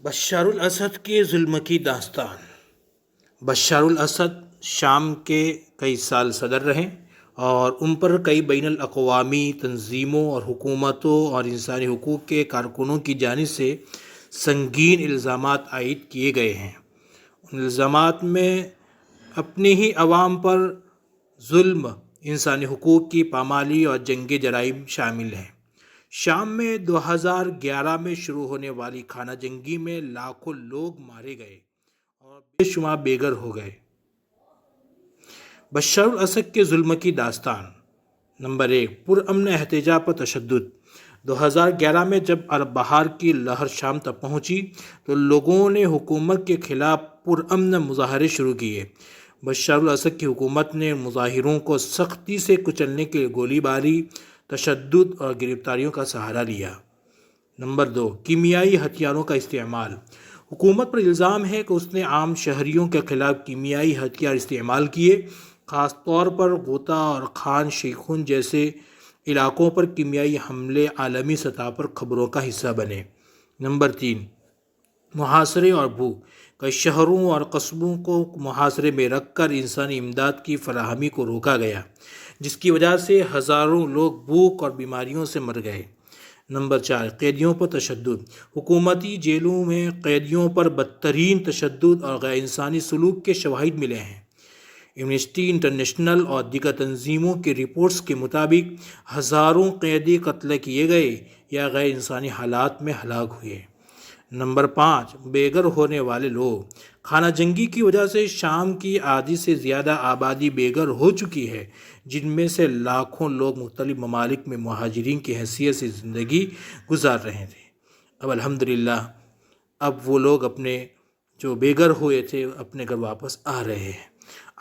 Bashar al Assad کے ظلم کی داستان۔ بشار الاسد شام کے کئی سال صدر رہے اور ان پر کئی بین الاقوامی تنظیموں اور حکومتوں اور انسانی حقوق کے کارکنوں کی جانب سے سنگین الزامات عائد کیے گئے ہیں۔ ان الزامات میں اپنے ہی عوام پر ظلم، انسانی حقوق کی پامالی اور جنگی جرائم شامل ہیں۔ شام میں 2011 میں شروع ہونے والی خانہ جنگی میں لاکھوں لوگ مارے گئے اور بے شمار بے گھر ہو گئے۔ بشار الاسد کے ظلم کی داستان۔ نمبر 1، پرامن احتجاج پر تشدد۔ 2011 میں جب عرب بہار کی لہر شام تک پہنچی تو لوگوں نے حکومت کے خلاف پرامن مظاہرے شروع کیے۔ بشار الاسد کی حکومت نے مظاہروں کو سختی سے کچلنے کے لیے گولی باری، تشدد اور گرفتاریوں کا سہارا لیا۔ نمبر 2، کیمیائی ہتھیاروں کا استعمال۔ حکومت پر الزام ہے کہ اس نے عام شہریوں کے خلاف کیمیائی ہتھیار استعمال کیے، خاص طور پر غوطہ اور خان شیخون جیسے علاقوں پر کیمیائی حملے عالمی سطح پر خبروں کا حصہ بنے۔ نمبر 3، محاصرے اور بھوک۔ کئی شہروں اور قصبوں کو محاصرے میں رکھ کر انسانی امداد کی فراہمی کو روکا گیا، جس کی وجہ سے ہزاروں لوگ بھوک اور بیماریوں سے مر گئے۔ نمبر 4، قیدیوں پر تشدد۔ حکومتی جیلوں میں قیدیوں پر بدترین تشدد اور غیر انسانی سلوک کے شواہد ملے ہیں۔ ایمنسٹی انٹرنیشنل اور دیگر تنظیموں کی رپورٹس کے مطابق ہزاروں قیدی قتل کیے گئے یا غیر انسانی حالات میں ہلاک ہوئے۔ نمبر 5، بے گھر ہونے والے لوگ۔ خانہ جنگی کی وجہ سے شام کی آدھی سے زیادہ آبادی بے گھر ہو چکی ہے، جن میں سے لاکھوں لوگ مختلف ممالک میں مہاجرین کی حیثیت سے زندگی گزار رہے تھے۔ اب الحمدللہ وہ لوگ اپنے جو بے گھر ہوئے تھے اپنے گھر واپس آ رہے ہیں۔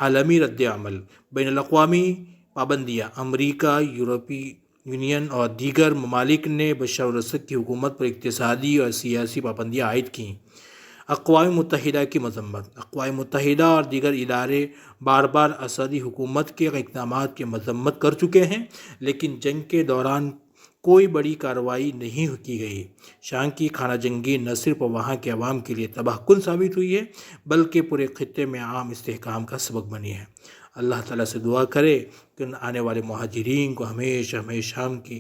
عالمی رد عمل۔ بین الاقوامی پابندیاں۔ امریکہ، یورپی یونین اور دیگر ممالک نے بشار الاسد کی حکومت پر اقتصادی اور سیاسی پابندیاں عائد کیں۔ اقوام متحدہ کی مذمت۔ اقوام متحدہ اور دیگر ادارے بار بار اسدی حکومت کے اقدامات کی مذمت کر چکے ہیں، لیکن جنگ کے دوران کوئی بڑی کارروائی نہیں کی گئی۔ شام کی خانہ جنگی نہ صرف وہاں کے عوام کے لیے تباہ کن ثابت ہوئی ہے، بلکہ پورے خطے میں عام استحکام کا سبب بنی ہے۔ اللہ تعالیٰ سے دعا کرے کہ آنے والے مہاجرین کو ہمیشہ شام کی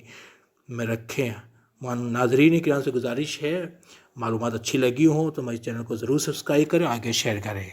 میں رکھیں۔ ناظرین کرام سے گزارش ہے، معلومات اچھی لگی ہوں تو میرے چینل کو ضرور سبسکرائب کریں، آگے شیئر کریں۔